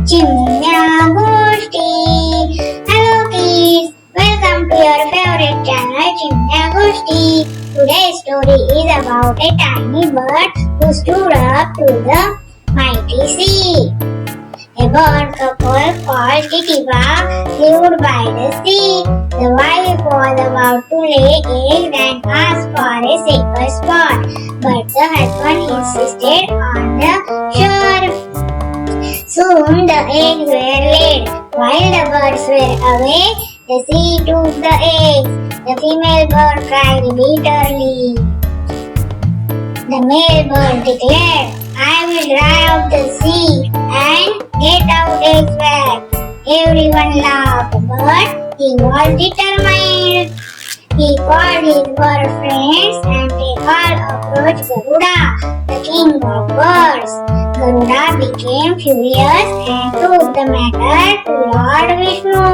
Chimnya Goshti. Hello kids, welcome to your favorite channel Chimnya Goshti. Today's story is about a tiny bird who stood up to the mighty sea. A bird couple called Titiva lived by the sea. The wife was about to lay eggs and asked for a safer spot, but the husband insisted on the shore. Soon the eggs were laid. While the birds were away, the sea took the eggs. The female bird cried bitterly. The male bird declared, I will dry out the sea and get our eggs back. Everyone laughed, but he was determined. He called his bird friends and they all approached Garuda, the king of birds. Garuda became furious and took the matter to Lord Vishnu.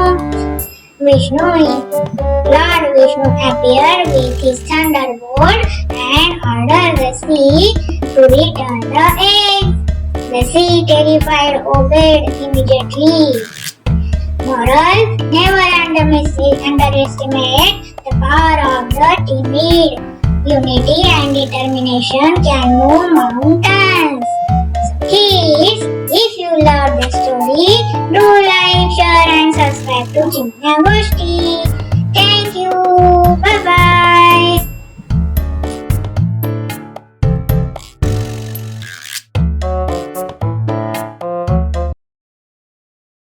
Lord Vishnu appeared with his thunderbolt and ordered the sea to return the eggs. The sea, terrified, obeyed immediately. Moral: never underestimate the power of the timid. Unity and determination can move mountains. Kids, if you love the story, do like, share and subscribe to Chimnya Goshti.